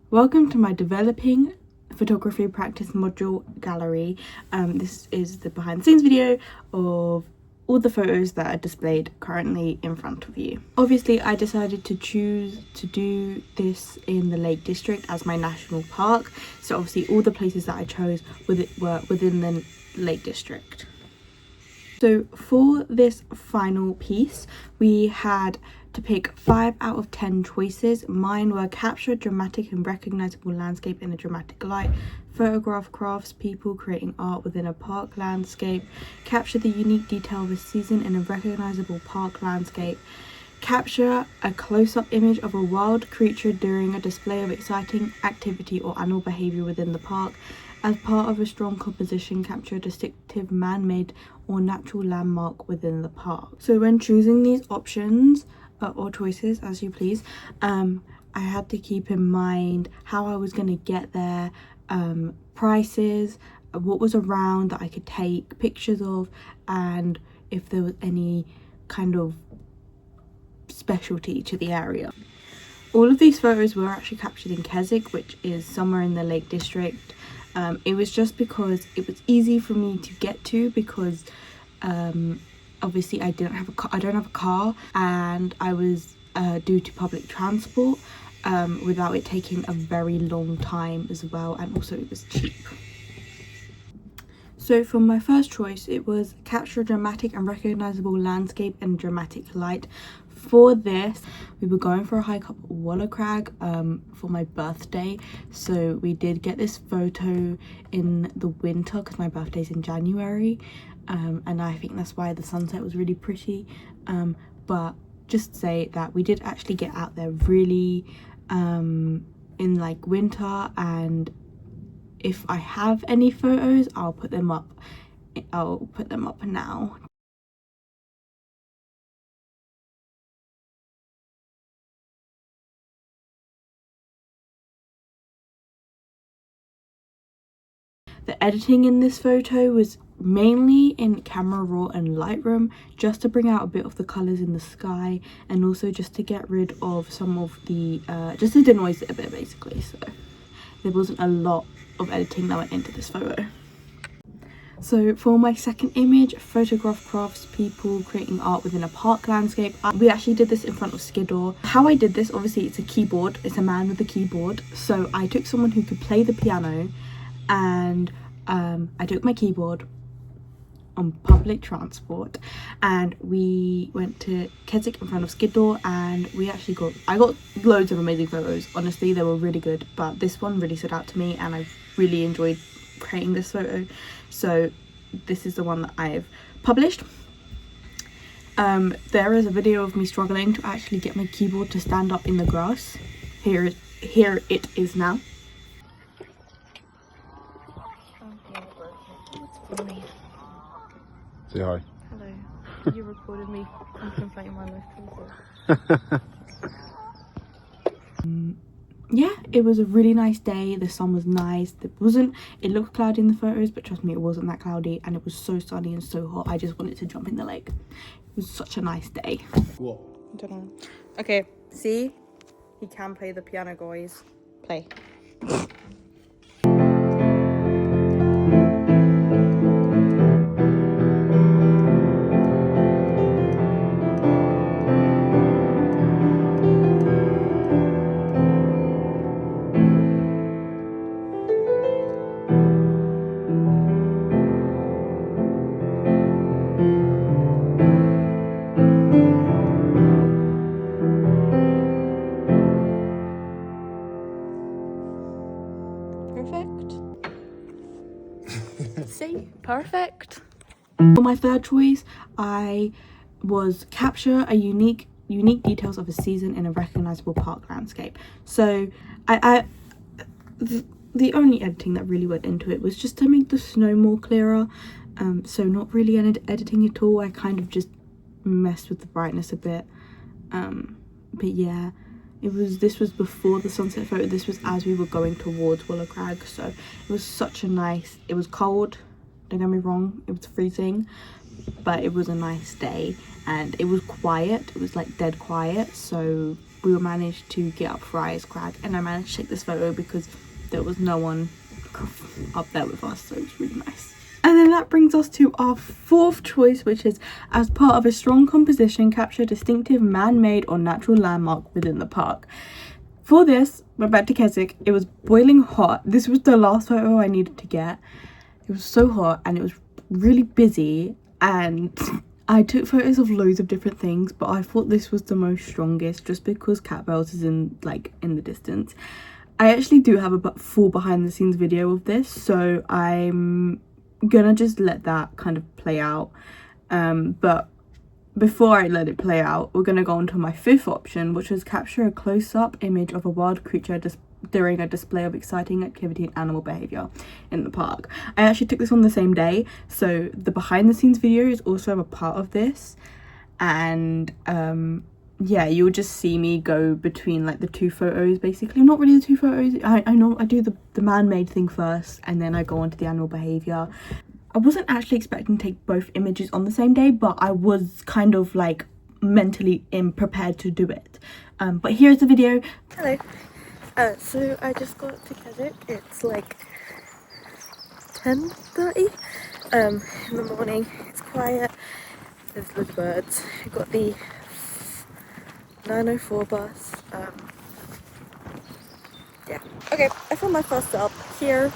Welcome to my developing photography practice module gallery. This is the behind the scenes video of all the photos that are displayed currently in front of you. Obviously, I decided to choose to do this in the Lake District as my national park. So obviously all the places that I chose were within the Lake District. So for this final piece, we had to pick 5 out of 10 choices. Mine were capture a dramatic and recognizable landscape in a dramatic light, photograph crafts people creating art within a park landscape, capture the unique detail of a season in a recognizable park landscape, capture a close-up image of a wild creature during a display of exciting activity or animal behavior within the park. As part of a strong composition, capture a distinctive man-made or natural landmark within the park. So when choosing these options or choices, as you please, I had to keep in mind how I was going to get there, prices, what was around that I could take pictures of, and if there was any kind of specialty to the area. All of these photos were actually captured in Keswick, which is somewhere in the Lake District. It was just because it was easy for me to get to, because obviously I don't have a car, and I was due to public transport without it taking a very long time as well, and also it was cheap. So for my first choice, it was capture a dramatic and recognizable landscape and dramatic light. For this, we were going for a hike up Waller Crag for my birthday, so we did get this photo in the winter because my birthday's in January, and I think that's why the sunset was really pretty. But just to say that we did actually get out there really in like winter, and if I have any photos, I'll put them up now. The editing in this photo was mainly in Camera Raw and Lightroom, just to bring out a bit of the colours in the sky, and also just to get rid of some of the just to denoise it a bit basically. So there wasn't a lot of editing that went into this photo. So for my second image, photograph crafts people creating art within a park landscape, we actually did this in front of Skiddaw. How I did this, obviously it's a keyboard, it's a man with a keyboard, so I took someone who could play the piano, and I took my keyboard on public transport, and we went to Keswick in front of Skiddaw, and I got loads of amazing photos. Honestly, they were really good, but this one really stood out to me, and I really enjoyed creating this photo, so this is the one that I've published. There is a video of me struggling to actually get my keyboard to stand up in the grass. Here it is now. Say hi. Hello. You recorded me contemplating my life. Yeah, it was a really nice day. The sun was nice. It looked cloudy in the photos, but trust me, it wasn't that cloudy, and it was so sunny and so hot. I just wanted to jump in the lake. It was such a nice day. What? I don't know. Okay, see? He can play the piano, guys. Play. See? Perfect. For my third choice, I was capture a unique details of a season in a recognizable park landscape. So the only editing that really went into it was just to make the snow more clearer, so not really editing at all. I kind of just messed with the brightness a bit, but yeah, this was before the sunset photo. This was as we were going towards Waller Crag, so it was it was cold, don't get me wrong, it was freezing, but it was a nice day, and it was quiet. It was like dead quiet, so we managed to get up Friar's Crag, and I managed to take this photo because there was no one up there with us, so it was really nice. And then that brings us to our fourth choice, which is as part of a strong composition, capture a distinctive man-made or natural landmark within the park. For this, went back to Keswick. It was boiling hot. This was the last photo I needed to get. It was so hot and it was really busy, and I took photos of loads of different things, but I thought this was the most strongest just because Cat Bells is in the distance. I actually do have a full behind the scenes video of this, so I'm gonna just let that kind of play out. But before I let it play out, we're gonna go on to my fifth option, which was capture a close-up image of a wild creature during a display of exciting activity and animal behavior in the park. I actually took this on the same day, so the behind the scenes video is also a part of this. And yeah, you'll just see me go between like the two photos, basically. Not really the two photos. I know I do the man-made thing first, and then I go on to the animal behavior. I wasn't actually expecting to take both images on the same day, but I was kind of like mentally prepared to do it. But here's the video. Hello. So I just got to Keswick. It's like 10:30 in the morning. It's quiet. There's loads of birds. I got the 9:04 bus. Yeah. Okay, I found my first stop here.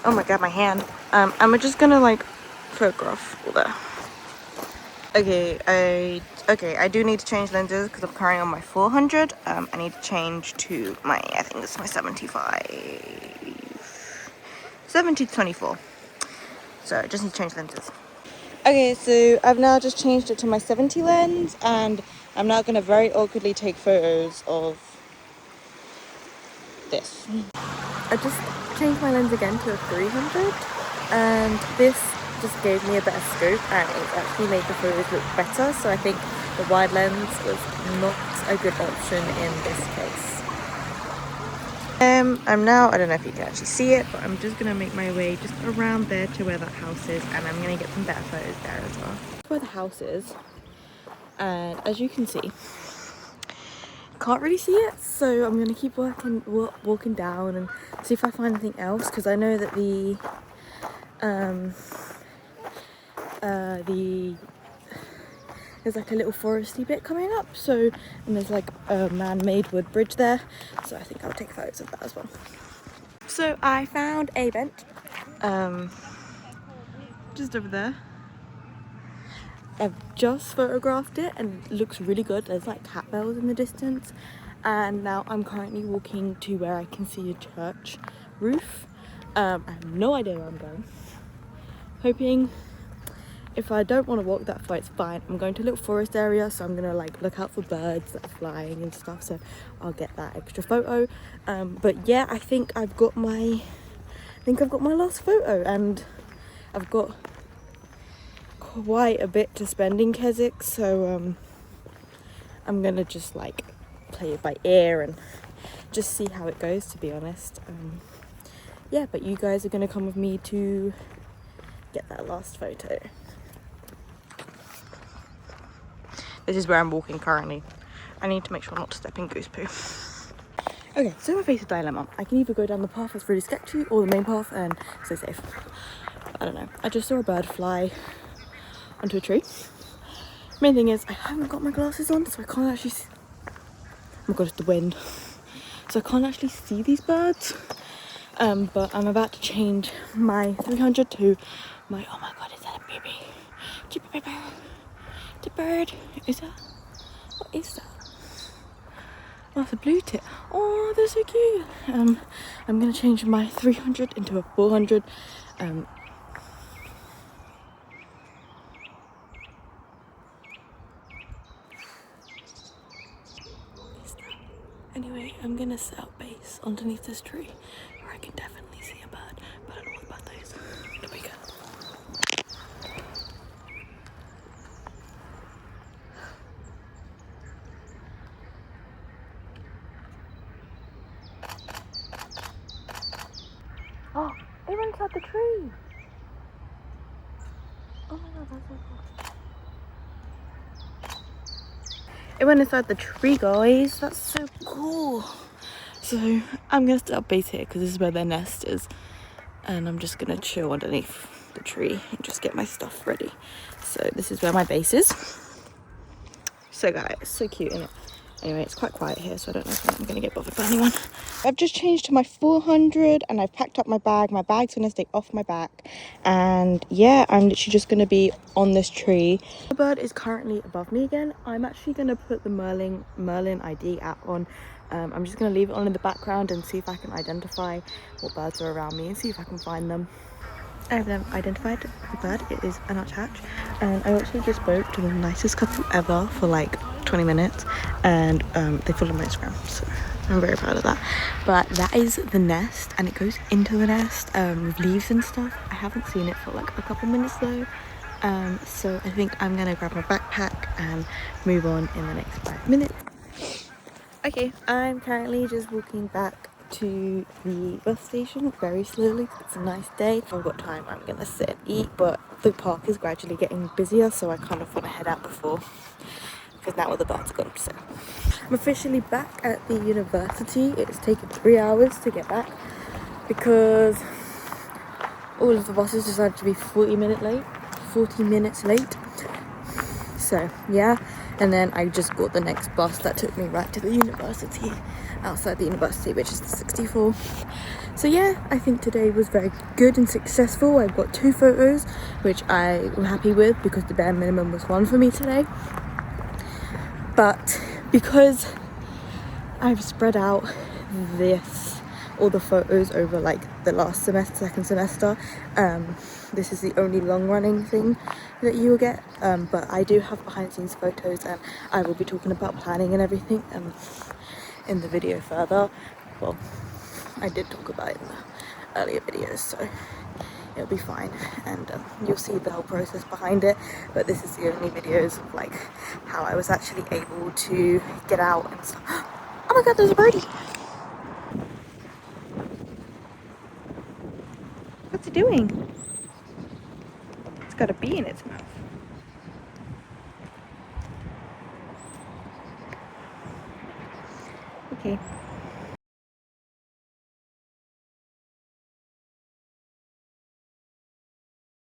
Oh my god, my hand. I'm just gonna like photograph all that. Okay, I do need to change lenses because I'm currently on my 400. I need to change to my, I think this is my 70-24. So I just need to change lenses. Okay, so I've now just changed it to my 70 lens, and I'm now gonna very awkwardly take photos of this. I just changed my lens again to a 300, and this just gave me a better scope, and it actually made the photos look better. So I think the wide lens was not a good option in this case. I'm now, I don't know if you can actually see it, but I'm just gonna make my way just around there to where that house is, and I'm gonna get some better photos there as well. That's where the house is, and as you can see, can't really see it, so I'm gonna keep walking down and see if I find anything else, because I know that there's like a little foresty bit coming up, so, and there's like a man-made wood bridge there, so I think I'll take photos of that as well. So I found a vent just over there. I've just photographed it and it looks really good. There's like cat bells in the distance, and now I'm currently walking to where I can see a church roof. I have no idea where I'm going. Hoping, if I don't want to walk that far, it's fine. I'm going to a little forest area, so I'm gonna like look out for birds that are flying and stuff, so I'll get that extra photo. But yeah, I think I've got my last photo, and I've got quite a bit to spend in Keswick, so I'm gonna just like play it by ear and just see how it goes, to be honest. Yeah, but you guys are gonna come with me to get that last photo. This is where I'm walking currently. I need to make sure not to step in goose poo. Okay, so I face a dilemma. I can either go down the path that's really sketchy or the main path and stay safe. I don't know. I just saw a bird fly onto a tree. Main thing is I haven't got my glasses on, so I can't actually see. Oh my god, it's the wind. So I can't actually see these birds. But I'm about to change my 300 to my, oh my god, is that a baby? It's a bird. Is that? What is that? Oh, it's a blue tit. Oh, they're so cute. I'm gonna change my 300 into a 400. Anyway, I'm gonna set up base underneath this tree where I can definitely see a bird, but I don't know what about those. Here we go. Oh, they went inside the tree. Oh my god, that's so cool. It went inside the tree, guys. That's so cool. So I'm gonna start base here because this is where their nest is, and I'm just gonna chill underneath the tree and just get my stuff ready. So this is where my base is. So guys, so cute, isn't it? Anyway, it's quite quiet here, so I don't know if I'm gonna get bothered by anyone. I've just changed to my 400 and I've packed up my bag. My bag's gonna stay off my back, and yeah, I'm literally just gonna be on this tree. The bird is currently above me again. I'm actually gonna put the Merlin ID app on. I'm just gonna leave it on in the background and see if I can identify what birds are around me and see if I can find them. I have identified the bird. It is an nuthatch, and I actually just spoke to the nicest couple ever for like 20 minutes, and they followed my Instagram, so I'm very proud of that. But that is the nest, and it goes into the nest with leaves and stuff. I haven't seen it for like a couple minutes though, so I think I'm gonna grab my backpack and move on in the next 5 minutes. Okay, I'm currently just walking back to the bus station very slowly. It's a nice day. If I've got time, I'm gonna sit and eat, but the park is gradually getting busier, so I kind of want to head out before, because now all the birds are gone. So I'm officially back at the university. It's taken 3 hours to get back because all of the buses decided to be 40 minutes late. So yeah, and then I just got the next bus that took me right to the university, outside the university, which is the 64. So yeah, I think today was very good and successful. I've got 2 photos, which I am happy with because the bare minimum was 1 for me today. But because I've spread out all the photos over like the last semester, second semester, this is the only long running thing that you will get, but I do have behind the scenes photos, and I will be talking about planning and everything in the video further. Well, I did talk about it in the earlier videos, so it'll be fine, and you'll see the whole process behind it. But this is the only videos of like how I was actually able to get out and stuff. Oh my god, there's a birdie! What's it doing? It's got a bee in its mouth. Okay,